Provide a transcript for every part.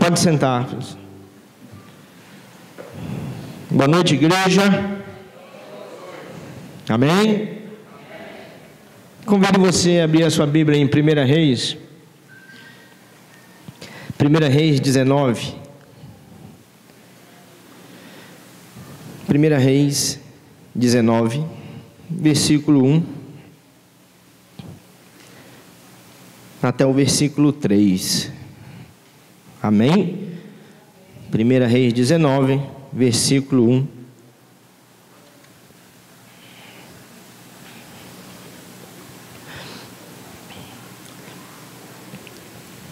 Pode sentar. Boa noite, igreja. Amém? Convido você a abrir a sua Bíblia em 1 Reis. 1 Reis 19. 1 Reis 19, versículo 1 até o versículo 3. Amém? 1 Reis 19, versículo 1.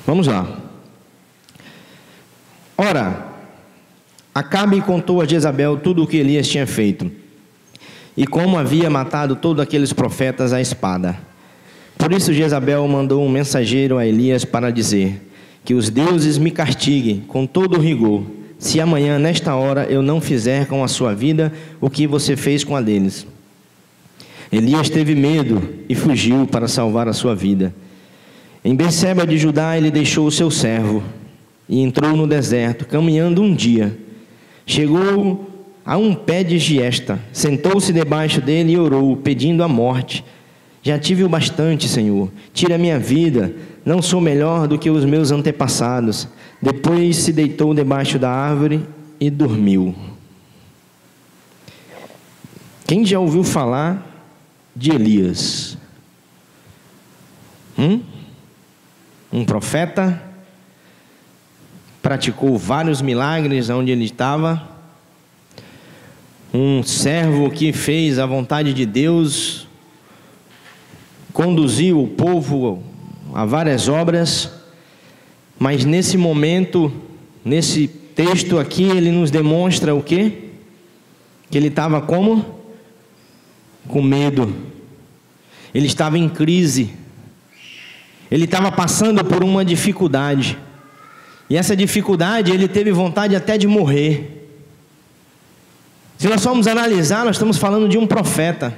Vamos lá. Ora, Acabe contou a Jezabel tudo o que Elias tinha feito, e como havia matado todos aqueles profetas à espada. Por isso Jezabel mandou um mensageiro a Elias para dizer: que os deuses me castiguem com todo rigor, se amanhã nesta hora eu não fizer com a sua vida o que você fez com a deles. Elias teve medo e fugiu para salvar a sua vida. Em Berseba de Judá ele deixou o seu servo e entrou no deserto, caminhando um dia. Chegou a um pé de giesta, sentou-se debaixo dele e orou, pedindo a morte. Já tive o bastante, Senhor, tira minha vida, não sou melhor do que os meus antepassados. Depois se deitou debaixo da árvore e dormiu. Quem já ouviu falar de Elias? Um profeta, praticou vários milagres onde ele estava, um servo que fez a vontade de Deus, conduziu o povo a várias obras, mas nesse momento, nesse texto aqui, ele nos demonstra o quê? Que ele estava como? Com medo, ele estava em crise, ele estava passando por uma dificuldade, e essa dificuldade, ele teve vontade até de morrer. Se nós formos analisar, nós estamos falando de um profeta.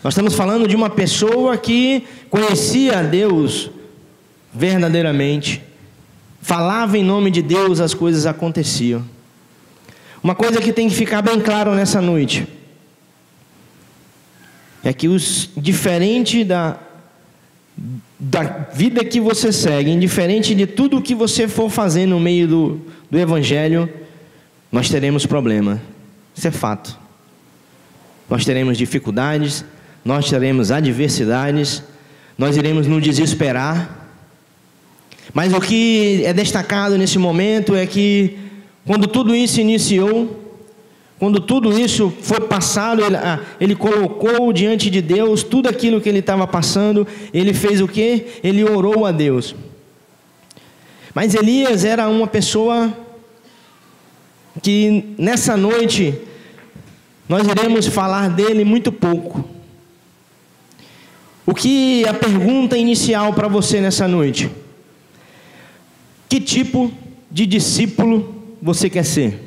Nós estamos falando de uma pessoa que conhecia a Deus verdadeiramente. Falava em nome de Deus, as coisas aconteciam. Uma coisa que tem que ficar bem claro nessa noite é que diferente da vida que você segue, indiferente de tudo o que você for fazer no meio do Evangelho, nós teremos problema. Isso é fato. Nós teremos dificuldades, nós teremos adversidades, nós iremos nos desesperar. Mas o que é destacado nesse momento é que quando tudo isso iniciou, quando tudo isso foi passado, ele colocou diante de Deus tudo aquilo que ele estava passando. Ele fez o quê? Ele orou a Deus. Mas Elias era uma pessoa que nessa noite nós iremos falar dele muito pouco. O que a pergunta inicial para você nessa noite? Que tipo de discípulo você quer ser?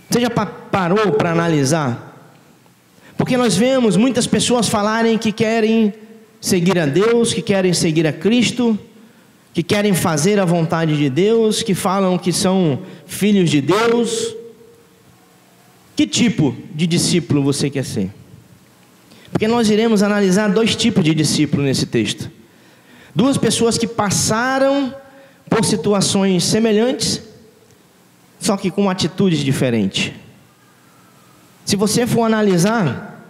Você já parou para analisar? Porque nós vemos muitas pessoas falarem que querem seguir a Deus, que querem seguir a Cristo, que querem fazer a vontade de Deus, que falam que são filhos de Deus. Que tipo de discípulo você quer ser? Porque nós iremos analisar dois tipos de discípulo nesse texto. Duas pessoas que passaram por situações semelhantes, só que com atitudes diferentes. Se você for analisar,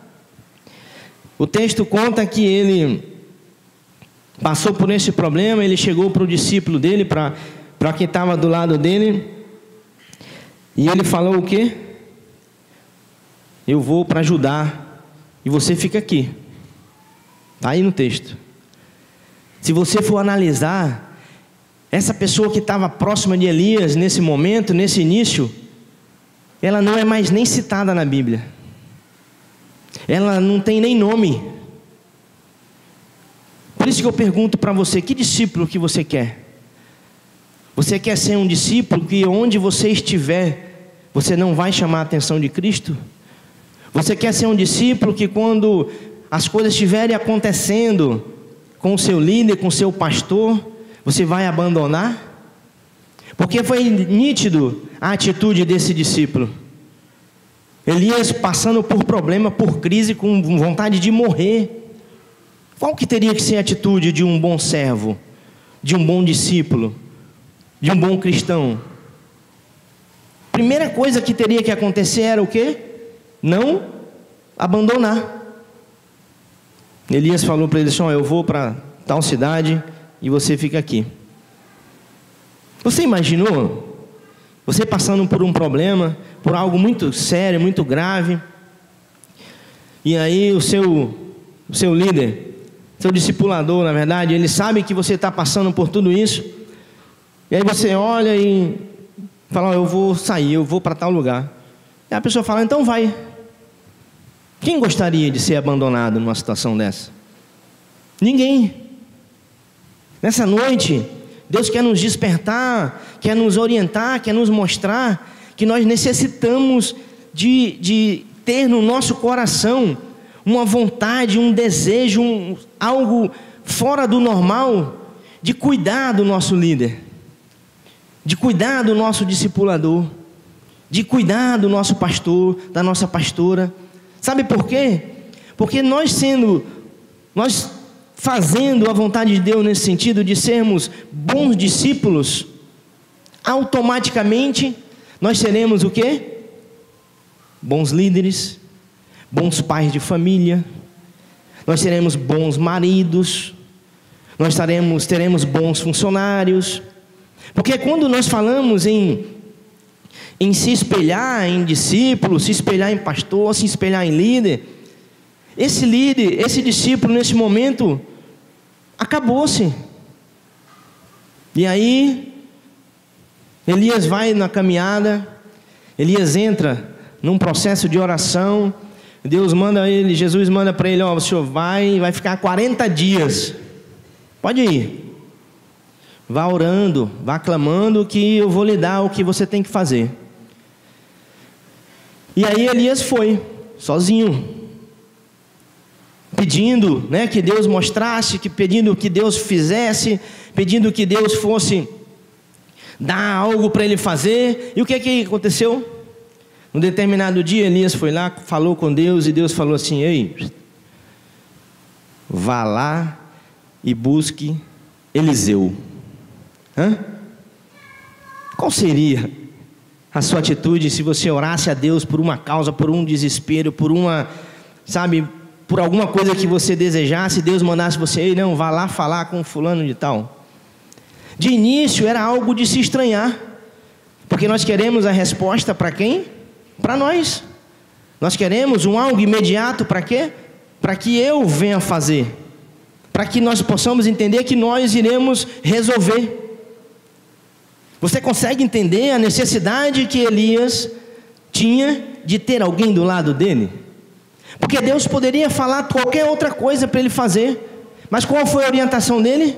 o texto conta que ele passou por esse problema. Ele chegou para o discípulo dele, para quem estava do lado dele, e ele falou o quê? Eu vou para Judá e você fica aqui. Está aí no texto. Se você for analisar, essa pessoa que estava próxima de Elias nesse momento, nesse início, ela não é mais nem citada na Bíblia. Ela não tem nem nome. Por isso que eu pergunto para você, que discípulo que você quer? Você quer ser um discípulo que onde você estiver, você não vai chamar a atenção de Cristo? Você quer ser um discípulo que quando as coisas estiverem acontecendo com o seu líder, com o seu pastor, Você vai abandonar? Porque foi nítido a atitude desse discípulo. Elias passando por problema, por crise, com vontade de morrer. Qual que teria que ser a atitude de um bom servo, de um bom discípulo, de um bom cristão? Primeira coisa que teria que acontecer era o quê? Não abandonar. Elias falou para ele assim: eu vou para tal cidade e você fica aqui. Você imaginou? Você passando por um problema, por algo muito sério, muito grave, e aí o seu líder, seu discipulador, na verdade, ele sabe que você está passando por tudo isso, e aí você olha e fala: eu vou sair, eu vou para tal lugar. E a pessoa fala: então vai. Quem gostaria de ser abandonado numa situação dessa? Ninguém. Nessa noite, Deus quer nos despertar, quer nos orientar, quer nos mostrar que nós necessitamos de ter no nosso coração uma vontade, um desejo, algo fora do normal, de cuidar do nosso líder, de cuidar do nosso discipulador, de cuidar do nosso pastor, da nossa pastora. Sabe por quê? Porque nós fazendo a vontade de Deus nesse sentido de sermos bons discípulos, automaticamente nós seremos o quê? Bons líderes, bons pais de família, nós seremos bons maridos, nós teremos bons funcionários. Porque quando nós falamos em se espelhar em discípulo, se espelhar em pastor, se espelhar em líder, esse discípulo nesse momento acabou-se. E aí Elias vai na caminhada, Elias entra num processo de oração. Jesus manda para ele: o senhor vai ficar 40 dias, pode ir, vá orando, vá clamando, que eu vou lhe dar o que você tem que fazer. E aí Elias foi sozinho, pedindo, que Deus mostrasse, pedindo que Deus fizesse, pedindo que Deus fosse dar algo para ele fazer. E o que aconteceu? Um determinado dia Elias foi lá, falou com Deus, e Deus falou assim: ei, vá lá e busque Eliseu. Qual seria a sua atitude se você orasse a Deus por uma causa, por um desespero, por alguma coisa que você desejasse, Deus mandasse você: ei, não, vá lá falar com fulano de tal? De início era algo de se estranhar, porque nós queremos a resposta para quem? Para nós. Nós queremos algo imediato. Para quê? Para que eu venha fazer, para que nós possamos entender que nós iremos resolver. Você consegue entender a necessidade que Elias tinha de ter alguém do lado dele? Porque Deus poderia falar qualquer outra coisa para ele fazer, mas qual foi a orientação dele?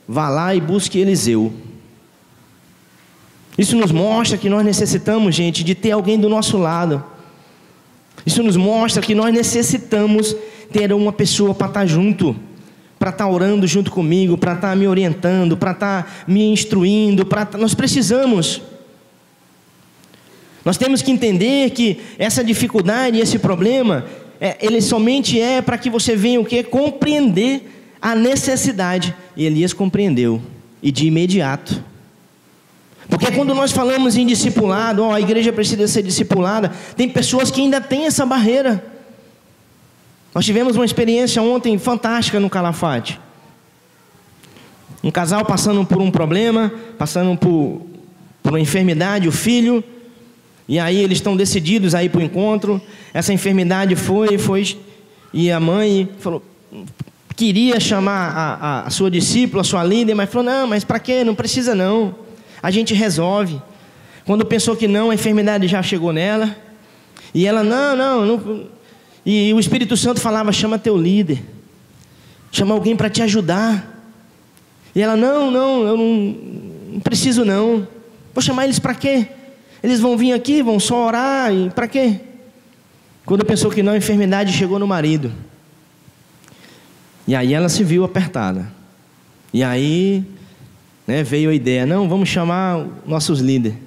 Vá lá e busque Eliseu. Isso nos mostra que nós necessitamos, gente, de ter alguém do nosso lado. Isso nos mostra que nós necessitamos ter uma pessoa para estar junto, para estar orando junto comigo, para estar me orientando, para estar me instruindo, nós precisamos. Nós temos que entender que essa dificuldade, esse problema, ele somente é para que você venha o quê? Compreender a necessidade. E Elias compreendeu, e de imediato. Porque quando nós falamos em discipulado, a igreja precisa ser discipulada, tem pessoas que ainda têm essa barreira. Nós tivemos uma experiência ontem fantástica no Calafate. Um casal passando por um problema, passando por uma enfermidade, o filho, e aí eles estão decididos a ir para o encontro. Essa enfermidade foi, e a mãe falou, queria chamar a sua discípula, a sua líder, mas falou: não, mas para quê? Não precisa não, a gente resolve. Quando pensou que não, a enfermidade já chegou nela, e ela, não. E o Espírito Santo falava: chama teu líder, chama alguém para te ajudar. E ela, não, eu não preciso não. Vou chamar eles para quê? Eles vão vir aqui, vão só orar, e para quê? Quando pensou que não, a enfermidade chegou no marido. E aí ela se viu apertada. E aí Veio a ideia, não, vamos chamar nossos líderes.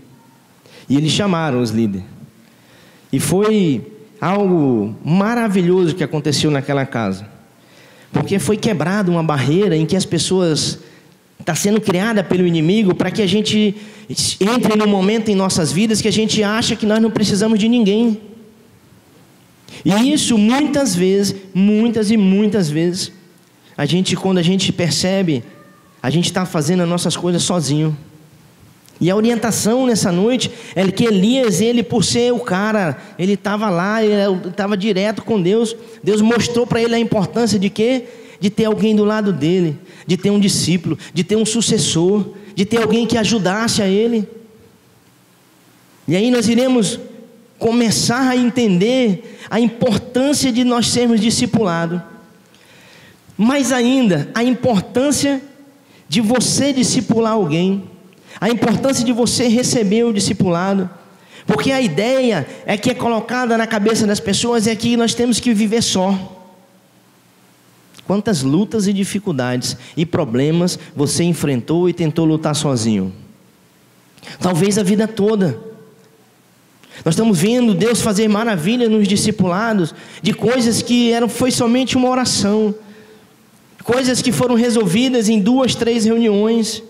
E eles chamaram os líderes. E foi algo maravilhoso que aconteceu naquela casa. Porque foi quebrada uma barreira em que as pessoas está sendo criada pelo inimigo para que a gente entre num momento em nossas vidas que a gente acha que nós não precisamos de ninguém. E isso muitas vezes, muitas vezes, quando a gente percebe, a gente está fazendo as nossas coisas sozinho. E a orientação nessa noite é que Elias, ele por ser o cara, ele estava lá, ele estava direto com Deus. Deus mostrou para ele a importância de quê? De ter alguém do lado dele, de ter um discípulo, de ter um sucessor, de ter alguém que ajudasse a ele. E aí nós iremos começar a entender a importância de nós sermos discipulados. Mais ainda, a importância de você discipular alguém. A importância de você receber o discipulado. Porque a ideia que é colocada na cabeça das pessoas é que nós temos que viver só. Quantas lutas e dificuldades e problemas você enfrentou e tentou lutar sozinho? Talvez a vida toda. Nós estamos vendo Deus fazer maravilha nos discipulados, de coisas que foi somente uma oração, coisas que foram resolvidas em 2, 3 reuniões.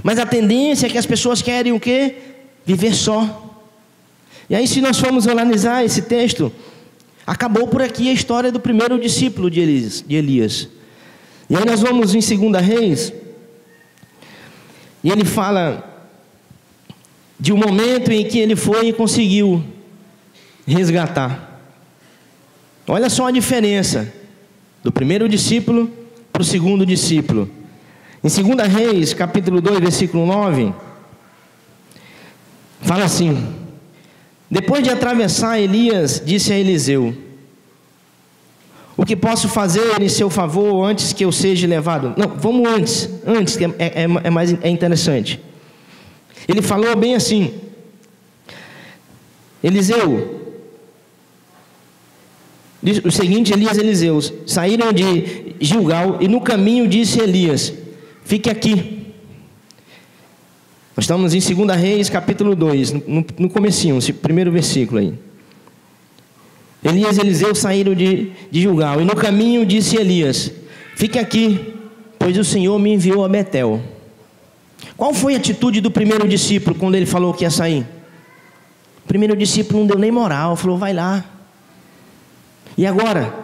Mas a tendência é que as pessoas querem o quê? Viver só. E aí, se nós formos analisar esse texto, acabou por aqui a história do primeiro discípulo de Elias. E aí nós vamos em 2 Reis, e ele fala de um momento em que ele foi e conseguiu resgatar. Olha só a diferença do primeiro discípulo para o segundo discípulo. Em 2 Reis, capítulo 2, versículo 9, fala assim: depois de atravessar, Elias disse a Eliseu: o que posso fazer em seu favor antes que eu seja levado? Não, vamos antes que é interessante. Ele falou bem assim: Eliseu, o seguinte, Elias e Eliseu saíram de Gilgal, e no caminho disse Elias: fique aqui. Nós estamos em 2 Reis, capítulo 2, no comecinho, esse primeiro versículo aí. Elias e Eliseu saíram de Gilgal, e no caminho disse Elias: fique aqui, pois o Senhor me enviou a Betel. Qual foi a atitude do primeiro discípulo quando ele falou que ia sair? O primeiro discípulo não deu nem moral, falou: vai lá. E agora?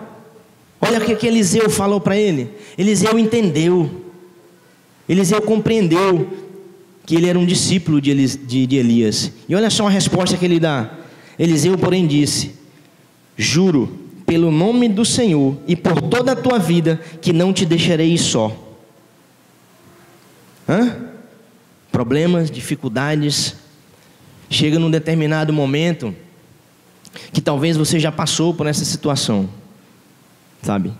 Olha o que Eliseu falou para ele. Eliseu entendeu. Eliseu compreendeu que ele era um discípulo de Elias. E olha só a resposta que ele dá. Eliseu, porém, disse: juro pelo nome do Senhor e por toda a tua vida que não te deixarei só. Problemas, dificuldades. Chega num determinado momento que talvez você já passou por essa situação, sabe?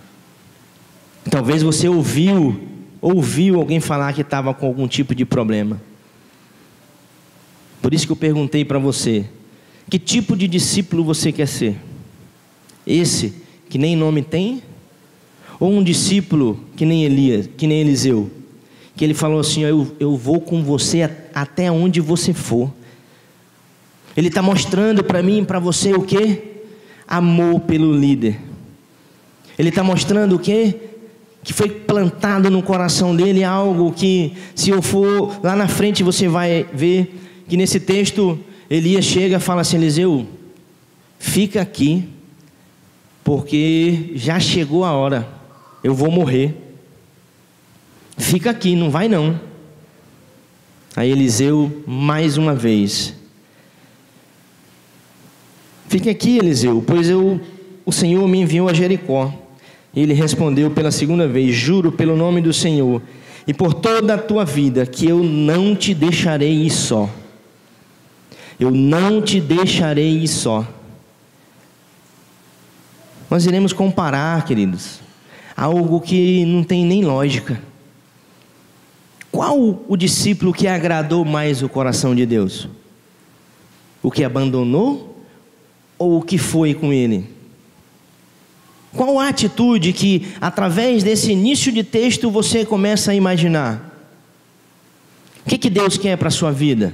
Talvez você ouviu alguém falar que estava com algum tipo de problema. Por isso que eu perguntei para você: que tipo de discípulo você quer ser? Esse que nem nome tem? Ou um discípulo que nem Eliseu, que ele falou assim: eu vou com você até onde você for. Ele está mostrando para mim e para você o quê? Amor pelo líder. Ele está mostrando o quê? Que foi plantado no coração dele algo que, se eu for lá na frente, você vai ver que nesse texto Elias chega e fala assim: Eliseu, fica aqui, porque já chegou a hora, eu vou morrer. Fica aqui, não vai não. Aí Eliseu, mais uma vez: fique aqui, Eliseu, pois o Senhor me enviou a Jericó. Ele respondeu pela segunda vez: juro pelo nome do Senhor e por toda a tua vida que eu não te deixarei ir só. Eu não te deixarei ir só. Nós iremos comparar, queridos, algo que não tem nem lógica. Qual o discípulo que agradou mais o coração de Deus? O que abandonou ou o que foi com ele? Qual a atitude que, através desse início de texto, você começa a imaginar? O que Deus quer para a sua vida?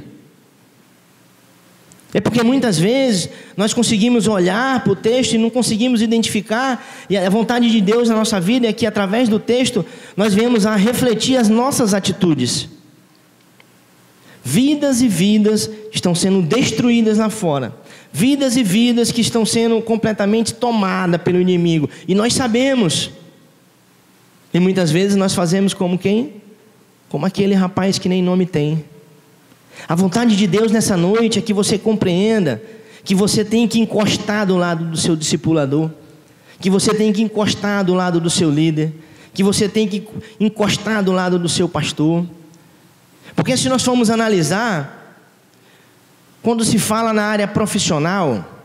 É porque muitas vezes nós conseguimos olhar para o texto e não conseguimos identificar, e a vontade de Deus na nossa vida é que através do texto nós venhamos a refletir as nossas atitudes. Vidas e vidas estão sendo destruídas lá fora, vidas e vidas que estão sendo completamente tomadas pelo inimigo, e nós sabemos, e muitas vezes nós fazemos como quem? Como aquele rapaz que nem nome tem. A vontade de Deus nessa noite é que você compreenda que você tem que encostar do lado do seu discipulador, que você tem que encostar do lado do seu líder, que você tem que encostar do lado do seu pastor. Porque se nós formos analisar, quando se fala na área profissional,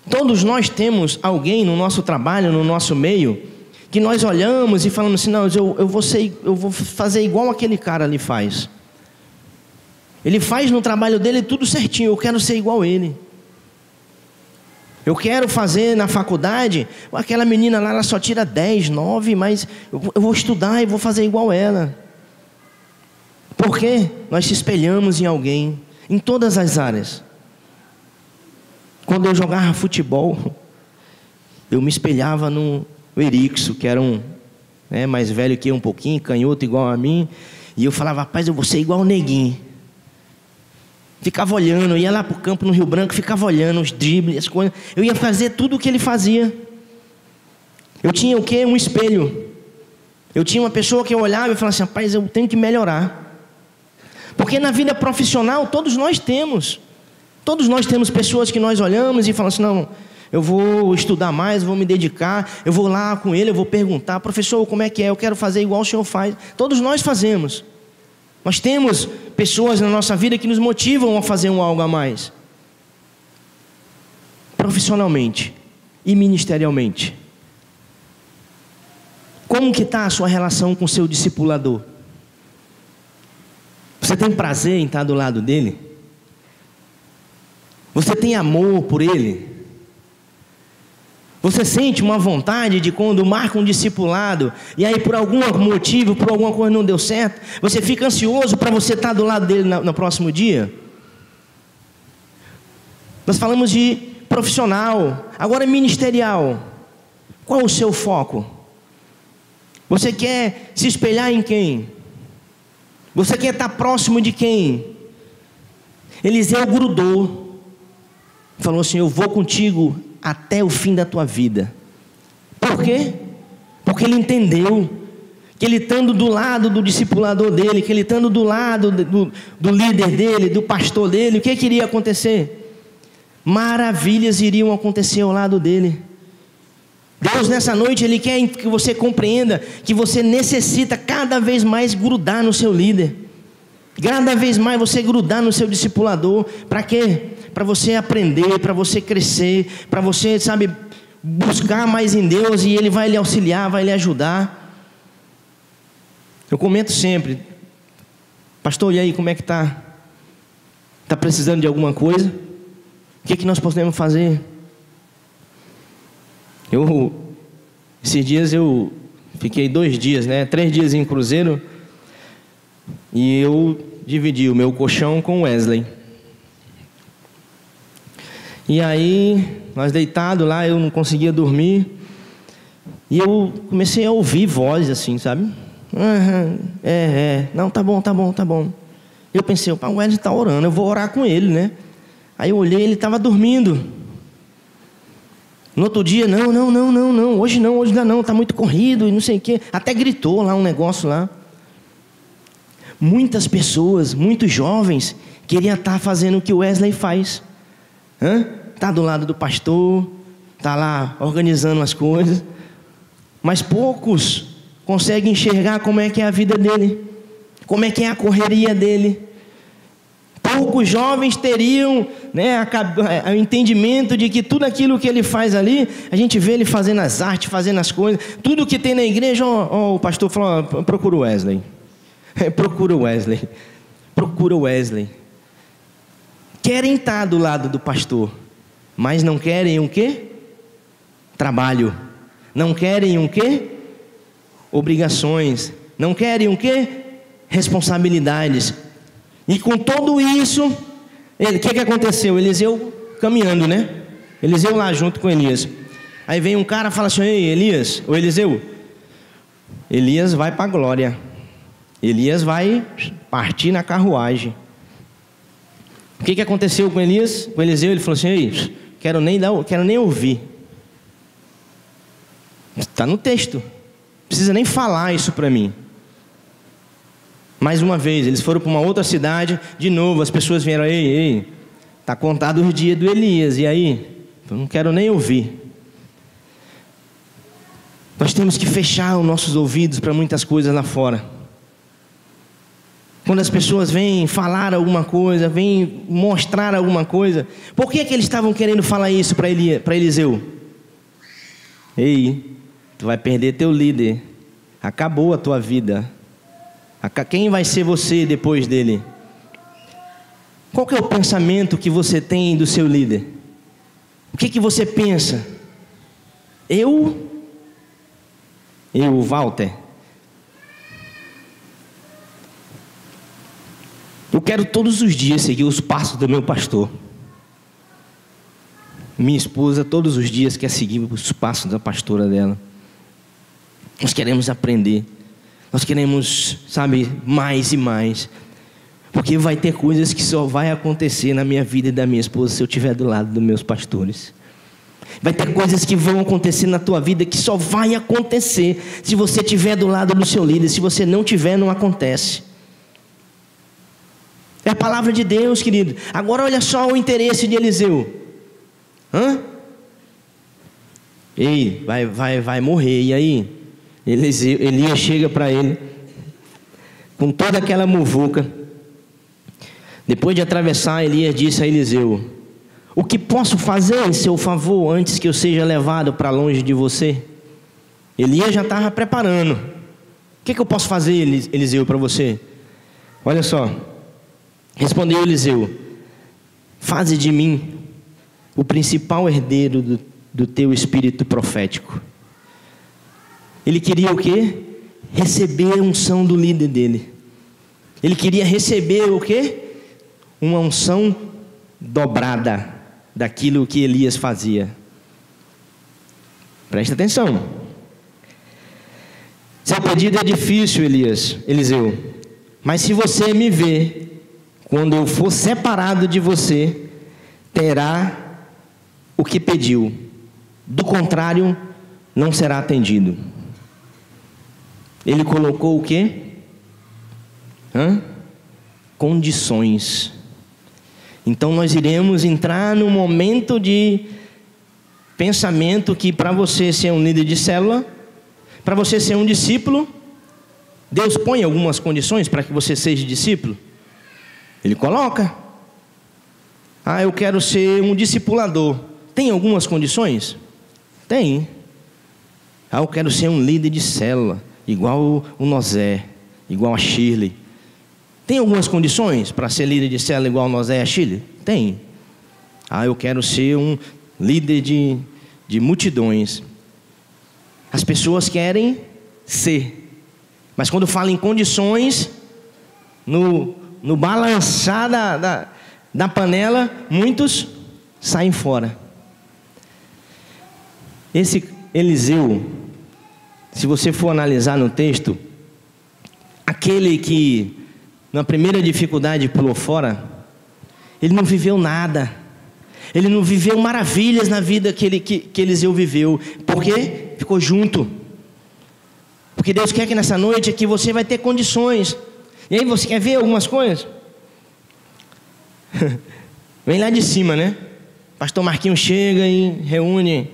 todos nós temos alguém no nosso trabalho, no nosso meio, que nós olhamos e falamos assim, não, eu vou fazer igual aquele cara ali faz. Ele faz no trabalho dele tudo certinho, eu quero ser igual a ele. Eu quero fazer na faculdade, aquela menina lá, ela só tira 10, 9, mas eu vou estudar e vou fazer igual ela. Por quê? Nós se espelhamos em alguém, em todas as áreas. Quando eu jogava futebol, eu me espelhava no Erixo, que era mais velho que eu um pouquinho, canhoto igual a mim, e eu falava, rapaz, eu vou ser igual o Neguinho. Ficava olhando, eu ia lá para o campo no Rio Branco, ficava olhando os dribles, as coisas. Eu ia fazer tudo o que ele fazia. Eu tinha o quê? Um espelho. Eu tinha uma pessoa que eu olhava e falava assim, rapaz, eu tenho que melhorar. Porque na vida profissional, todos nós temos pessoas que nós olhamos e falamos assim, não, eu vou estudar mais, vou me dedicar, eu vou lá com ele, eu vou perguntar, professor, como é que é? Eu quero fazer igual o senhor faz. Todos nós fazemos. Nós temos pessoas na nossa vida que nos motivam a fazer algo a mais. Profissionalmente e ministerialmente. Como que está a sua relação com o seu discipulador? Você tem prazer em estar do lado dele? Você tem amor por ele? Você sente uma vontade de quando marca um discipulado e aí por algum motivo, por alguma coisa não deu certo, você fica ansioso para você estar do lado dele no próximo dia? Nós falamos de profissional, agora ministerial. Qual o seu foco? Você quer se espelhar em quem? Você quer estar próximo de quem? Eliseu grudou, falou assim, eu vou contigo até o fim da tua vida. Por quê? Porque ele entendeu que ele estando do lado do discipulador dele, que ele estando do lado do líder dele, do pastor dele, o que iria acontecer? Maravilhas iriam acontecer ao lado dele. Deus nessa noite, Ele quer que você compreenda que você necessita cada vez mais grudar no seu líder, cada vez mais você grudar no seu discipulador. Para quê? Para você aprender, para você crescer, para você, buscar mais em Deus, e Ele vai lhe auxiliar, vai lhe ajudar. Eu comento sempre, pastor, e aí, como é que está? Está precisando de alguma coisa? O que nós podemos fazer? Esses dias eu fiquei 2 dias, 3 dias em cruzeiro, e eu dividi o meu colchão com o Wesley. E aí, nós deitados lá, eu não conseguia dormir, e eu comecei a ouvir vozes assim, sabe? Não, tá bom. Eu pensei, o Wesley está orando, eu vou orar com ele, né? Aí eu olhei, ele estava dormindo. No outro dia, não, hoje ainda não, está muito corrido e não sei o quê. Até gritou lá um negócio lá. Muitas pessoas, muitos jovens, queriam estar fazendo o que o Wesley faz. Está do lado do pastor, está lá organizando as coisas. Mas poucos conseguem enxergar como é que é a vida dele, como é que é a correria dele. Poucos jovens teriam o entendimento de que tudo aquilo que ele faz ali, a gente vê ele fazendo as artes, fazendo as coisas, tudo que tem na igreja. O pastor falou, procura o Wesley. Procura o Wesley. Querem estar do lado do pastor, mas não querem o quê? Trabalho. Não querem o quê? Obrigações. Não querem o quê? responsabilidades. E com tudo isso, o que aconteceu? Eliseu caminhando, né? Eliseu lá junto com Elias. Aí vem um cara e fala assim: ei, Elias, ou Eliseu, Elias vai para a glória. Elias vai partir na carruagem. O que aconteceu com Elias? Com Eliseu, ele falou assim: ei, quero nem ouvir. Está no texto, não precisa nem falar isso para mim. Mais uma vez, eles foram para uma outra cidade. De novo, as pessoas vieram: ei, está contado os dias do Elias. E aí? Eu não quero nem ouvir. Nós temos que fechar os nossos ouvidos para muitas coisas lá fora. Quando as pessoas vêm falar alguma coisa, vêm mostrar alguma coisa, por que eles estavam querendo falar isso para Eliseu? Ei, tu vai perder teu líder. Acabou a tua vida. Quem vai ser você depois dele? Qual que é o pensamento que você tem do seu líder? O que você pensa? Eu, Walter, eu quero todos os dias seguir os passos do meu pastor. Minha esposa todos os dias quer seguir os passos da pastora dela. Nós queremos aprender. Nós queremos, mais e mais. Porque vai ter coisas que só vai acontecer na minha vida e da minha esposa se eu estiver do lado dos meus pastores. Vai ter coisas que vão acontecer na tua vida que só vai acontecer se você estiver do lado do seu líder. Se você não tiver, não acontece. É a palavra de Deus, querido. Agora olha só o interesse de Eliseu. Ei, vai morrer. E aí? Elias chega para ele com toda aquela muvuca. Depois de atravessar, Elias disse a Eliseu: o que posso fazer em seu favor antes que eu seja levado para longe de você? Elias já estava preparando. O que eu posso fazer, Eliseu, para você? Olha só. Respondeu Eliseu: faze de mim o principal herdeiro do teu espírito profético. Ele queria o quê? Receber a unção do líder dele. Ele queria receber o quê? Uma unção dobrada daquilo que Elias fazia. Presta atenção. Seu pedido é difícil, Eliseu, mas se você me ver, quando eu for separado de você, terá o que pediu. Do contrário, não será atendido. Ele colocou o quê? Condições. Então nós iremos entrar num momento de pensamento que para você ser um líder de célula, para você ser um discípulo, Deus põe algumas condições para que você seja discípulo. Ele coloca. Eu quero ser um discipulador. Tem algumas condições? Tem. Eu quero ser um líder de célula, igual o Nozé, igual a Shirley. Tem algumas condições para ser líder de célula igual o Nozé e a Shirley? Tem. Eu quero ser um líder de multidões. As pessoas querem ser, mas quando fala em condições, no balançar da panela, muitos saem fora. Esse Eliseu, se você for analisar no texto, aquele que na primeira dificuldade pulou fora, ele não viveu nada. Ele não viveu maravilhas na vida que Eliseu viveu. Por quê? Ficou junto. Porque Deus quer que nessa noite aqui você vai ter condições. E aí você quer ver algumas coisas? Vem lá de cima, né? Pastor Marquinhos chega e reúne.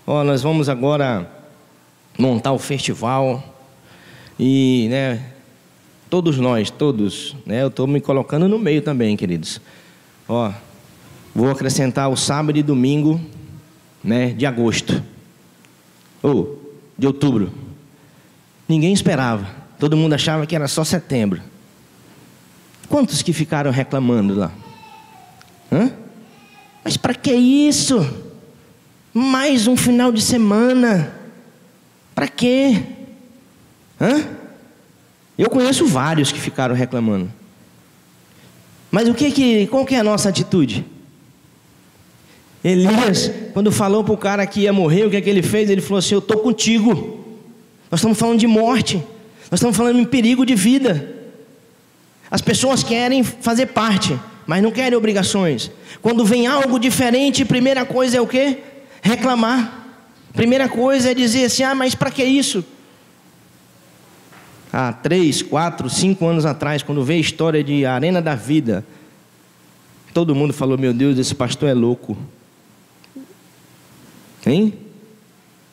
Nós vamos agora montar o festival. E, todos nós, eu estou me colocando no meio também, queridos. Vou acrescentar o sábado e domingo, de agosto. De outubro. Ninguém esperava. Todo mundo achava que era só setembro. Quantos que ficaram reclamando lá? Mas para que isso? Mais um final de semana. Para quê? Eu conheço vários que ficaram reclamando. Mas qual que é a nossa atitude? Elias, quando falou para o cara que ia morrer, o que é que ele fez? Ele falou assim: eu estou contigo. Nós estamos falando de morte. Nós estamos falando em perigo de vida. As pessoas querem fazer parte, mas não querem obrigações. Quando vem algo diferente, primeira coisa é o quê? Reclamar. Primeira coisa é dizer assim: mas para que isso? Há 3, 4, 5 anos atrás, quando veio a história de Arena da Vida, todo mundo falou: meu Deus, esse pastor é louco. Hein?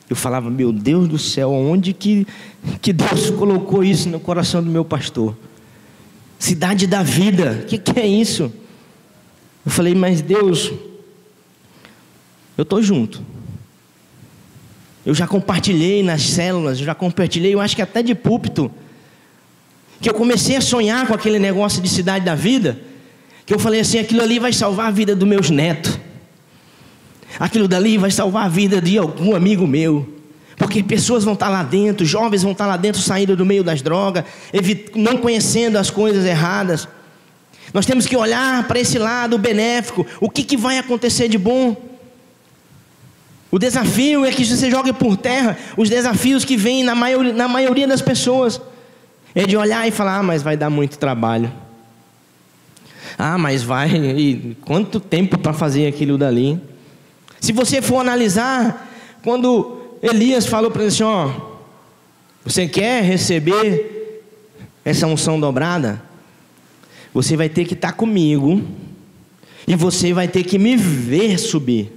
Eu falava: meu Deus do céu, onde que Deus colocou isso no coração do meu pastor? Cidade da Vida, o que é isso? Eu falei: mas Deus, eu estou junto. Eu já compartilhei nas células, eu acho que até de púlpito, que eu comecei a sonhar com aquele negócio de Cidade da Vida, que eu falei assim: aquilo ali vai salvar a vida dos meus netos, aquilo dali vai salvar a vida de algum amigo meu, porque pessoas vão estar lá dentro, jovens vão estar lá dentro, saindo do meio das drogas, não conhecendo as coisas erradas. Nós temos que olhar para esse lado benéfico. O que vai acontecer de bom? O desafio é que você jogue por terra os desafios que vêm na maioria das pessoas. É de olhar e falar: mas vai dar muito trabalho. Mas e quanto tempo para fazer aquilo dali? Se você for analisar, quando Elias falou para ele assim: você quer receber essa unção dobrada? Você vai ter que estar comigo, e você vai ter que me ver subir.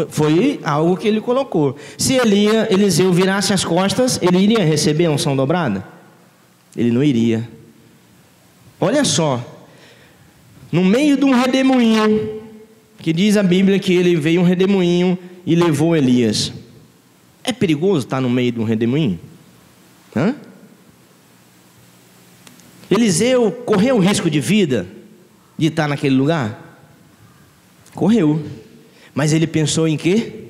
Foi algo que ele colocou. Se Eliseu virasse as costas, ele iria receber a unção dobrada? Ele não iria. Olha só, no meio de um redemoinho, que diz a Bíblia que ele veio um redemoinho e levou Elias. É perigoso estar no meio de um redemoinho? Eliseu correu risco de vida de estar naquele lugar? Correu. Mas ele pensou em quê?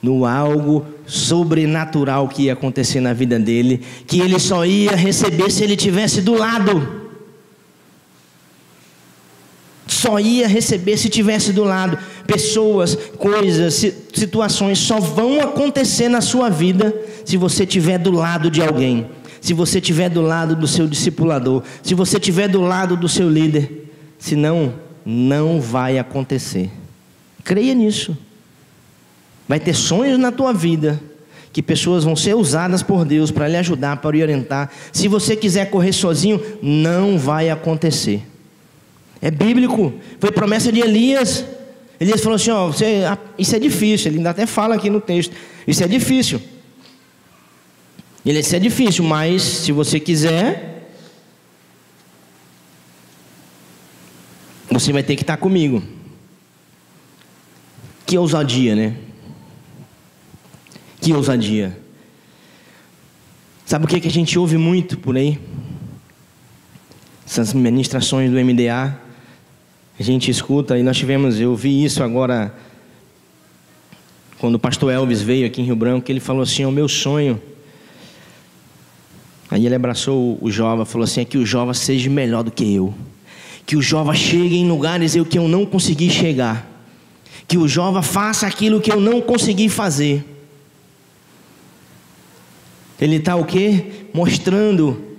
No algo sobrenatural que ia acontecer na vida dele, que ele só ia receber se ele estivesse do lado. Só ia receber se estivesse do lado. Pessoas, coisas, situações só vão acontecer na sua vida se você estiver do lado de alguém. Se você estiver do lado do seu discipulador, se você estiver do lado do seu líder. Senão, não vai acontecer. Creia nisso. Vai ter sonhos na tua vida, que pessoas vão ser usadas por Deus para lhe ajudar, para lhe orientar. Se você quiser correr sozinho, não vai acontecer. É bíblico, foi promessa de Elias. Elias falou assim: isso é difícil. Ele ainda até fala aqui no texto: isso é difícil. Isso é difícil, mas se você quiser, você vai ter que estar comigo. Que ousadia, né? Que ousadia. Sabe o que a gente ouve muito por aí? Essas ministrações do MDA, a gente escuta, e eu vi isso agora, quando o pastor Elvis veio aqui em Rio Branco, que ele falou assim: o meu sonho. Aí ele abraçou o Jova, falou assim: é que o Jova seja melhor do que eu. Que o Jova chegue em lugares que eu não consegui chegar. Que o Jova faça aquilo que eu não consegui fazer. Ele está o quê? Mostrando.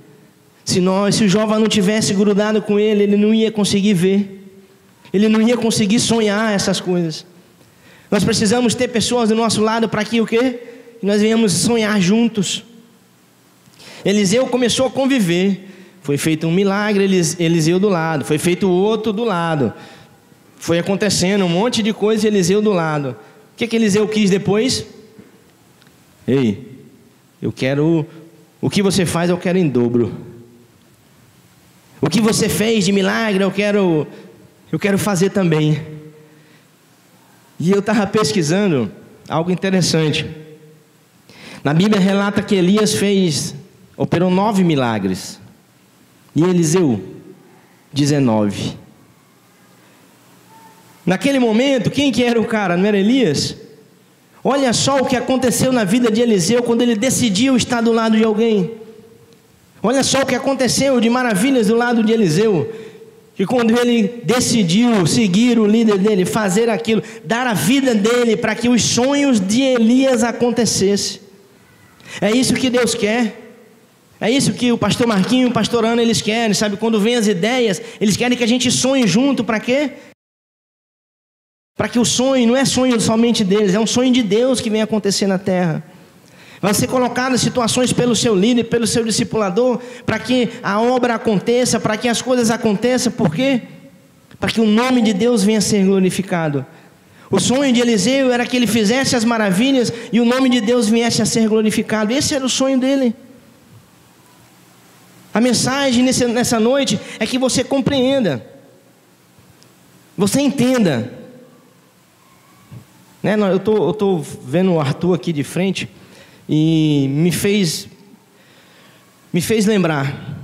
Se o Jova não tivesse grudado com ele, ele não ia conseguir ver. Ele não ia conseguir sonhar essas coisas. Nós precisamos ter pessoas do nosso lado para que o quê? Que nós venhamos sonhar juntos. Eliseu começou a conviver. Foi feito um milagre, Eliseu do lado. Foi feito outro do lado. Foi acontecendo um monte de coisa, Eliseu do lado. O que Eliseu quis depois? O que você faz eu quero em dobro. O que você fez de milagre eu quero fazer também. E eu estava pesquisando algo interessante. Na Bíblia relata que Elias operou 9 milagres. E Eliseu, 19. Naquele momento, quem que era o cara? Não era Elias? Olha só o que aconteceu na vida de Eliseu quando ele decidiu estar do lado de alguém. Olha só o que aconteceu de maravilhas do lado de Eliseu, que quando ele decidiu seguir o líder dele, fazer aquilo, dar a vida dele para que os sonhos de Elias acontecessem. É isso que Deus quer. É isso que o pastor Marquinho e o pastor Ana, eles querem, sabe? Quando vem as ideias, eles querem que a gente sonhe junto, para quê? Para que o sonho não é sonho somente deles, é um sonho de Deus que vem acontecer na terra. Vai ser colocado em situações pelo seu líder, pelo seu discipulador, para que a obra aconteça, para que as coisas aconteçam. Por quê? Para que o nome de Deus venha a ser glorificado. O sonho de Eliseu era que ele fizesse as maravilhas e o nome de Deus viesse a ser glorificado. Esse era o sonho dele. A mensagem nessa noite é que você compreenda, você entenda. Né? Eu tô vendo o Arthur aqui de frente e me fez lembrar.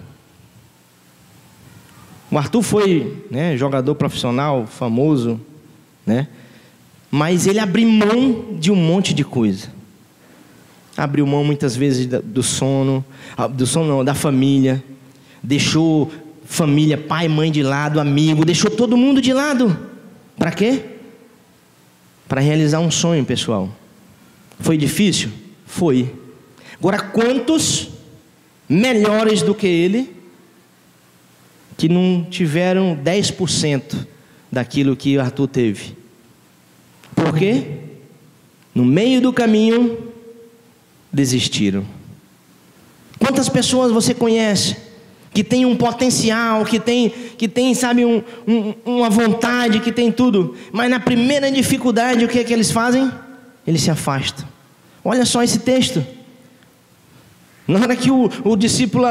O Arthur foi, né, jogador profissional, famoso, né? Mas ele abriu mão de um monte de coisa. Abriu mão muitas vezes do sono não, da família. Deixou família, pai, mãe de lado, amigo, deixou todo mundo de lado. Para quê? Para realizar um sonho, pessoal. Foi difícil? Foi. Agora, quantos melhores do que ele que não tiveram 10% daquilo que o Arthur teve? Por quê? No meio do caminho, desistiram. Quantas pessoas você conhece que tem um potencial, que tem, sabe, uma vontade, que tem tudo, mas na primeira dificuldade, o que é que eles fazem? Eles se afastam. Olha só esse texto. Na hora que o discípulo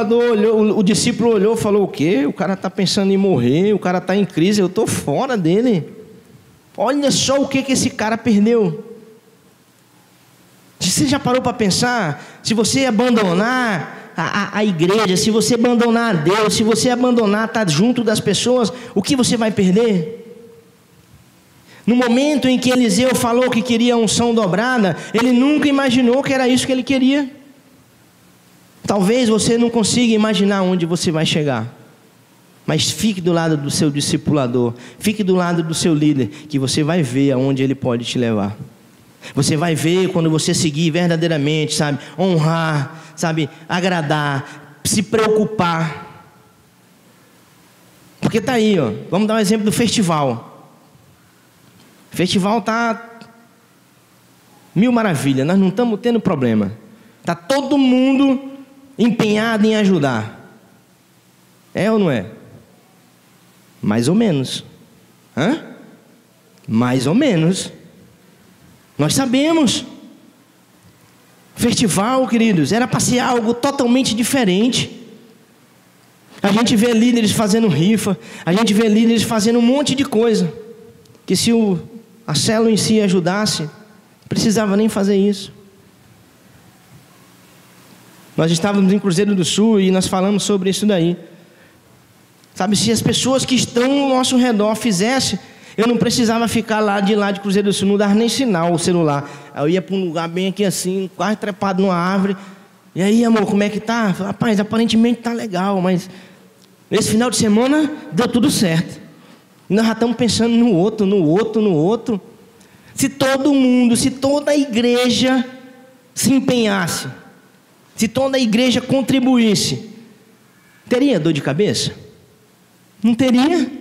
olhou e falou: o quê? O cara está pensando em morrer, o cara está em crise, eu estou fora dele. Olha só o que esse cara perdeu. Você já parou para pensar? Se você abandonar a igreja, se você abandonar a Deus, se você abandonar estar junto das pessoas, o que você vai perder? No momento em que Eliseu falou que queria a unção dobrada, ele nunca imaginou que era isso que ele queria. Talvez você não consiga imaginar onde você vai chegar, mas fique do lado do seu discipulador, fique do lado do seu líder, que você vai ver aonde ele pode te levar. Você vai ver quando você seguir verdadeiramente, sabe, honrar, sabe, agradar, se preocupar. Porque está aí, ó. Vamos dar um exemplo do festival. O festival está mil maravilhas, nós não estamos tendo problema. Está todo mundo empenhado em ajudar. É ou não é? Mais ou menos. Hã? Mais ou menos. Nós sabemos. Festival, queridos, era para ser algo totalmente diferente. A gente vê líderes fazendo rifa, a gente vê líderes fazendo um monte de coisa, que se a célula em si ajudasse, não precisava nem fazer isso. Nós estávamos em Cruzeiro do Sul e nós falamos sobre isso daí. Sabe, se as pessoas que estão ao nosso redor fizessem, eu não precisava ficar lá de Cruzeiro do Sul, não dava nem sinal o celular. Eu ia para um lugar bem aqui assim, quase trepado numa árvore. E aí, amor, como é que tá? Rapaz, aparentemente tá legal, mas esse final de semana deu tudo certo. E nós já estamos pensando no outro. Se todo mundo, se toda a igreja se empenhasse, se toda a igreja contribuísse, teria dor de cabeça? Não teria.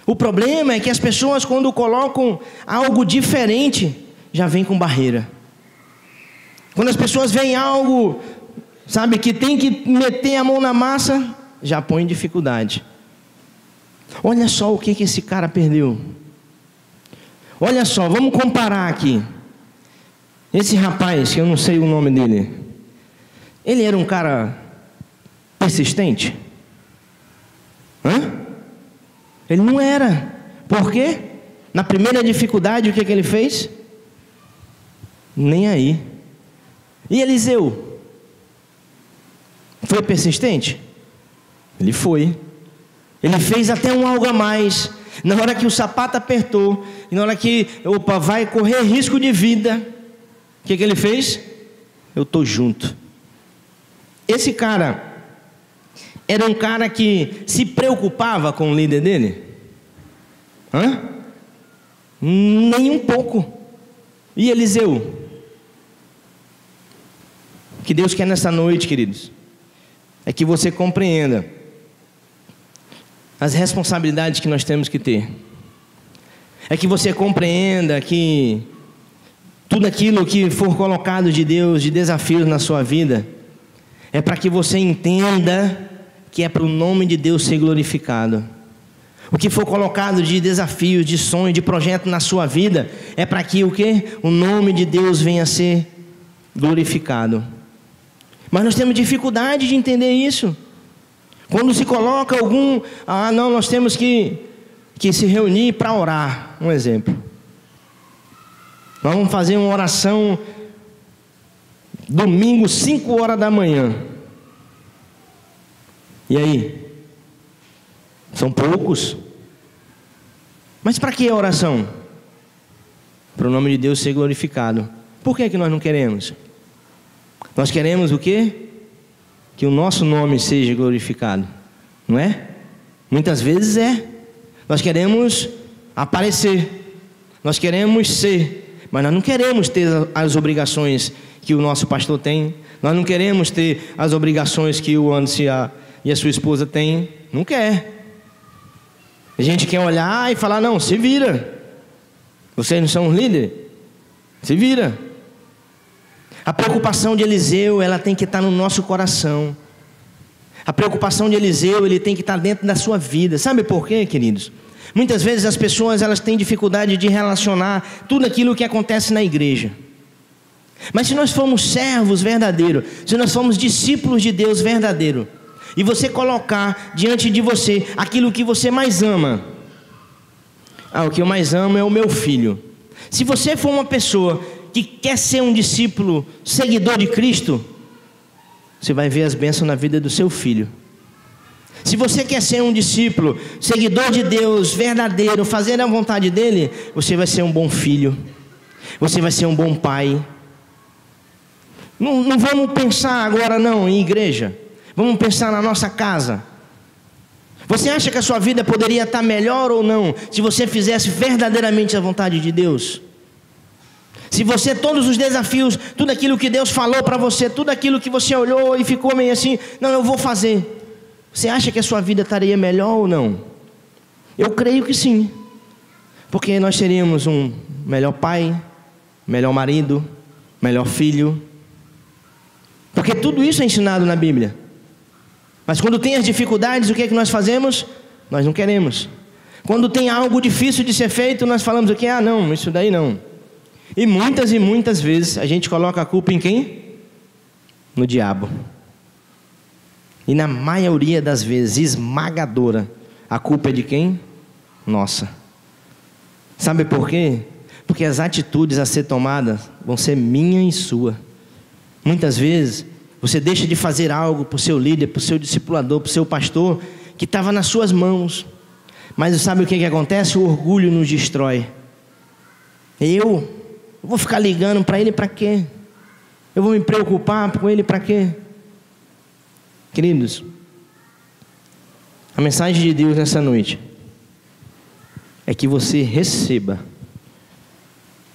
O problema é que as pessoas, quando colocam algo diferente, já vem com barreira. Quando as pessoas veem algo, sabe, que tem que meter a mão na massa, já põe em dificuldade. Olha só o que esse cara perdeu. Olha só, vamos comparar aqui. Esse rapaz, que eu não sei o nome dele, ele era um cara persistente? Ele não era. Por quê? Na primeira dificuldade, o que ele fez? Nem aí. E Eliseu? Foi persistente? Ele foi. Ele fez até um algo a mais. Na hora que o sapato apertou, e na hora que, vai correr risco de vida, o que ele fez? Eu estou junto. Esse cara era um cara que se preocupava com o líder dele? Nem um pouco. E Eliseu? O que Deus quer nessa noite, queridos, é que você compreenda as responsabilidades que nós temos que ter. É que você compreenda que tudo aquilo que for colocado de Deus, de desafios na sua vida, é para que você entenda que é para o nome de Deus ser glorificado. O que for colocado de desafios, de sonho, de projeto na sua vida, é para que o quê? O nome de Deus venha a ser glorificado. Mas nós temos dificuldade de entender isso. Quando se coloca não, nós temos que se reunir para orar, um exemplo. Nós vamos fazer uma oração domingo, 5 horas da manhã. E aí? São poucos. Mas para que a oração? Para o nome de Deus ser glorificado. Por que nós não queremos? Nós queremos o quê? Que o nosso nome seja glorificado, não é? Muitas vezes é. Nós queremos aparecer, nós queremos ser, mas nós não queremos ter as obrigações que o nosso pastor tem. Nós não queremos ter as obrigações que o Anderson e a sua esposa têm. Não quer. A gente quer olhar e falar, não, se vira. Vocês não são um líder? Se vira. A preocupação de Eliseu, ela tem que estar no nosso coração. A preocupação de Eliseu, ele tem que estar dentro da sua vida. Sabe por quê, queridos? Muitas vezes as pessoas, elas têm dificuldade de relacionar tudo aquilo que acontece na igreja. Mas se nós formos servos verdadeiros, se nós formos discípulos de Deus verdadeiro, e você colocar diante de você aquilo que você mais ama. O que eu mais amo é o meu filho. Se você for uma pessoa que quer ser um discípulo, seguidor de Cristo, você vai ver as bênçãos na vida do seu filho. Se você quer ser um discípulo, seguidor de Deus, verdadeiro, fazer a vontade dele, você vai ser um bom filho, você vai ser um bom pai. Não vamos pensar agora não em igreja, vamos pensar na nossa casa. Você acha que a sua vida poderia estar melhor ou não, se você fizesse verdadeiramente a vontade de Deus? Se você, todos os desafios, tudo aquilo que Deus falou para você, tudo aquilo que você olhou e ficou meio assim, não, eu vou fazer. Você acha que a sua vida estaria melhor ou não? Eu creio que sim. Porque nós seríamos um melhor pai, melhor marido, melhor filho. Porque tudo isso é ensinado na Bíblia. Mas quando tem as dificuldades, o que é que nós fazemos? Nós não queremos. Quando tem algo difícil de ser feito, nós falamos o quê? Não, isso daí não. E muitas vezes a gente coloca a culpa em quem? No diabo. E na maioria das vezes, esmagadora, a culpa é de quem? Nossa. Sabe por quê? Porque as atitudes a ser tomadas vão ser minha e sua. Muitas vezes você deixa de fazer algo para o seu líder, para o seu discipulador, para o seu pastor, que estava nas suas mãos. Mas sabe o que acontece? O orgulho nos destrói. Eu vou ficar ligando para ele para quê? Eu vou me preocupar com ele para quê? Queridos, a mensagem de Deus nessa noite é que você receba,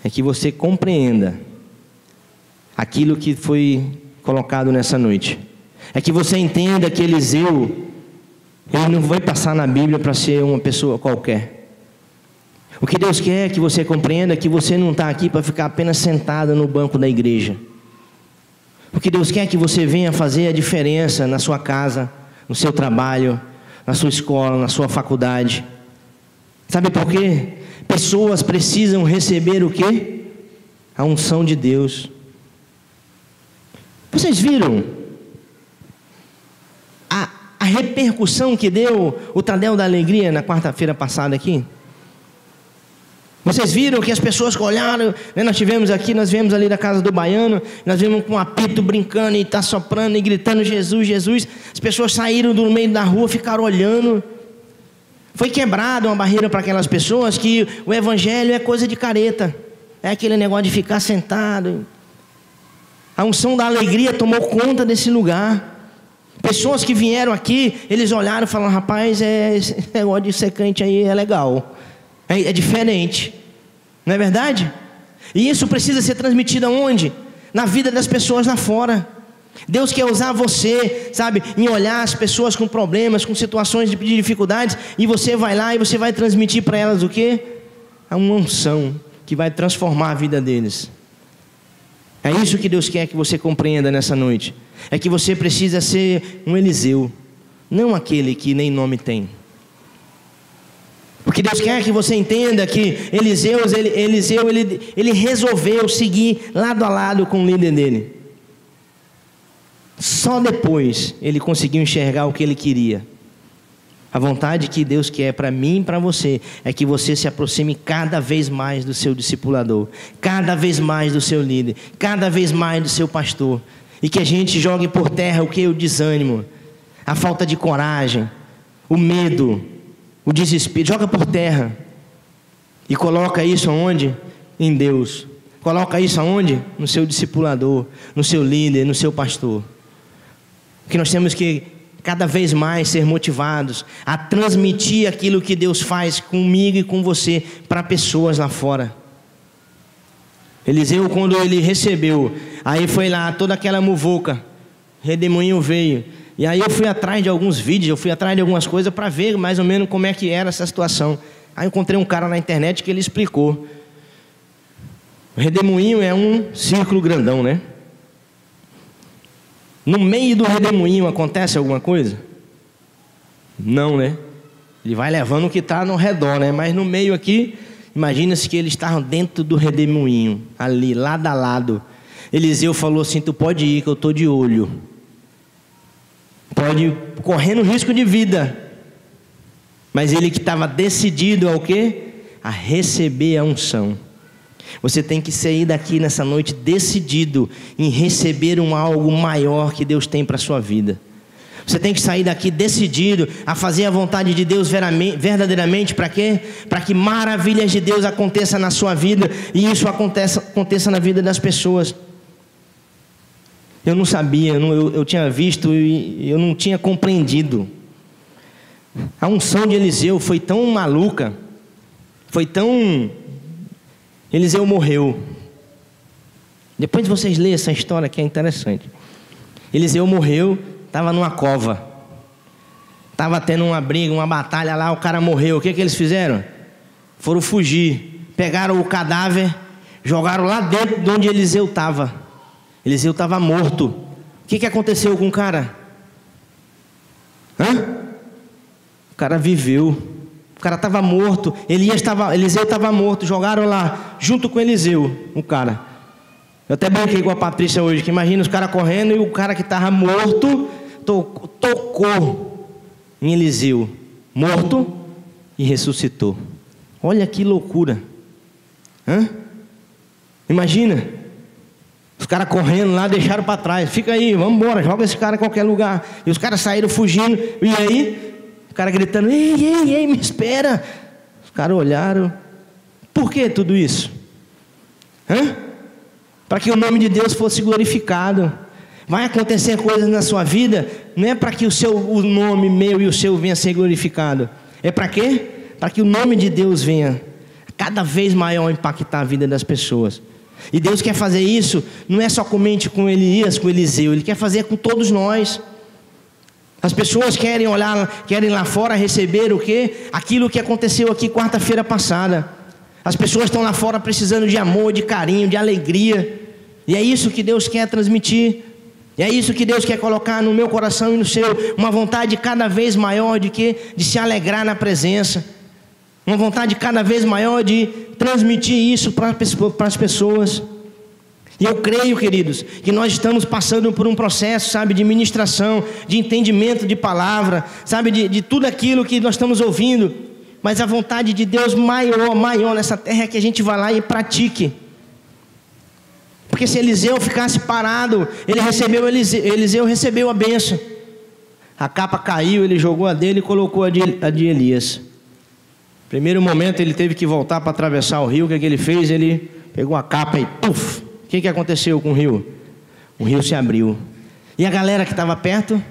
é que você compreenda aquilo que foi colocado nessa noite. É que você entenda que Eliseu, ele não vai passar na Bíblia para ser uma pessoa qualquer. O que Deus quer que você compreenda é que você não está aqui para ficar apenas sentado no banco da igreja. O que Deus quer é que você venha fazer a diferença na sua casa, no seu trabalho, na sua escola, na sua faculdade. Sabe por quê? Pessoas precisam receber o quê? A unção de Deus. Vocês viram a repercussão que deu o Tadel da Alegria na quarta-feira passada aqui? Vocês viram que as pessoas olharam, né? Nós viemos ali da casa do Baiano, nós vimos com um apito brincando e está soprando e gritando Jesus, Jesus. As pessoas saíram do meio da rua, ficaram olhando. Foi quebrada uma barreira para aquelas pessoas que o evangelho é coisa de careta. É aquele negócio de ficar sentado. A unção da alegria tomou conta desse lugar. Pessoas que vieram aqui, eles olharam e falaram: rapaz, esse negócio de ser crente aí é legal, é diferente, não é verdade? E isso precisa ser transmitido aonde? Na vida das pessoas lá fora. Deus quer usar você, sabe, em olhar as pessoas com problemas, com situações de dificuldades, e você vai lá e você vai transmitir para elas o quê? Uma unção que vai transformar a vida deles. É isso que Deus quer que você compreenda nessa noite. É que você precisa ser um Eliseu, não aquele que nem nome tem. Porque Deus quer que você entenda que Eliseu resolveu seguir lado a lado com o líder dele. Só depois ele conseguiu enxergar o que ele queria. A vontade que Deus quer para mim e para você é que você se aproxime cada vez mais do seu discipulador, cada vez mais do seu líder, cada vez mais do seu pastor, e que a gente jogue por terra o que? O desânimo, a falta de coragem, o medo, o desespero. Joga por terra e coloca isso aonde? Em Deus. Coloca isso aonde? No seu discipulador, no seu líder, no seu pastor. Porque nós temos que cada vez mais ser motivados a transmitir aquilo que Deus faz comigo e com você para pessoas lá fora. Eliseu, quando ele recebeu, aí foi lá toda aquela muvuca, redemoinho veio, e aí eu fui atrás de alguns vídeos, eu fui atrás de algumas coisas para ver mais ou menos como é que era essa situação. Aí eu encontrei um cara na internet que ele explicou. O redemoinho é um círculo grandão, né? No meio do redemoinho acontece alguma coisa? Não, né? Ele vai levando o que está no redor, né? Mas no meio aqui, imagina-se que eles estavam dentro do redemoinho, ali, lado a lado. Eliseu falou assim: tu pode ir que eu estou de olho. Pode ir correndo risco de vida. Mas ele que estava decidido ao quê? A receber a unção. Você tem que sair daqui nessa noite decidido em receber algo maior que Deus tem para a sua vida. Você tem que sair daqui decidido a fazer a vontade de Deus verdadeiramente. Para quê? Para que maravilhas de Deus aconteçam na sua vida e isso aconteça na vida das pessoas. Eu não sabia, eu tinha visto e eu não tinha compreendido. A unção de Eliseu foi tão maluca, foi tão... Eliseu morreu. Depois vocês leem essa história que é interessante. Eliseu morreu, estava numa cova. Estava tendo uma briga, uma batalha lá, o cara morreu. O que eles fizeram? Foram fugir. Pegaram o cadáver, jogaram lá dentro de onde Eliseu estava. Eliseu estava morto. O que aconteceu com o cara? O cara viveu. O cara estava morto, Eliseu estava morto, jogaram lá, junto com Eliseu, o cara. Eu até brinquei com a Patrícia hoje, que imagina os caras correndo e o cara que estava morto, tocou em Eliseu, morto e ressuscitou. Olha que loucura. Imagina, os caras correndo lá, deixaram para trás, fica aí, vamos embora, joga esse cara em qualquer lugar. E os caras saíram fugindo, e aí... O cara gritando: ei, me espera. Os caras olharam. Por que tudo isso? Para que o nome de Deus fosse glorificado. Vai acontecer coisas na sua vida, não é para que o nome meu e o seu venha a ser glorificado. É para quê? Para que o nome de Deus venha cada vez maior impactar a vida das pessoas. E Deus quer fazer isso, não é somente com Elias, com Eliseu, Ele quer fazer com todos nós. As pessoas querem lá fora receber o quê? Aquilo que aconteceu aqui quarta-feira passada. As pessoas estão lá fora precisando de amor, de carinho, de alegria. E é isso que Deus quer transmitir. E é isso que Deus quer colocar no meu coração e no seu. Uma vontade cada vez maior de se alegrar na presença. Uma vontade cada vez maior de transmitir isso para as pessoas. E eu creio, queridos, que nós estamos passando por um processo, sabe, de ministração, de entendimento de palavra, sabe, de tudo aquilo que nós estamos ouvindo. Mas a vontade de Deus maior nessa terra é que a gente vá lá e pratique. Porque se Eliseu ficasse parado, Eliseu recebeu a bênção. A capa caiu, ele jogou a dele e colocou a de Elias. Primeiro momento ele teve que voltar para atravessar o rio. O que ele fez? Ele pegou a capa e puf! O que aconteceu com o rio? O rio se abriu. E a galera que estava perto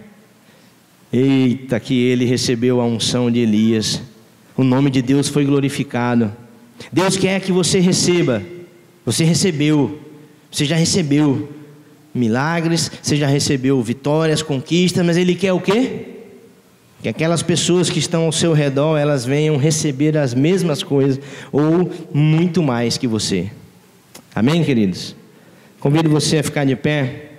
Eita, que ele recebeu a unção de Elias. O nome de Deus foi glorificado. Deus quer que você receba. Você recebeu. Você já recebeu milagres, você já recebeu vitórias, conquistas, mas Ele quer o quê? Que aquelas pessoas que estão ao seu redor, elas venham receber as mesmas coisas, ou muito mais que você. Amém, queridos? Convido você a ficar de pé.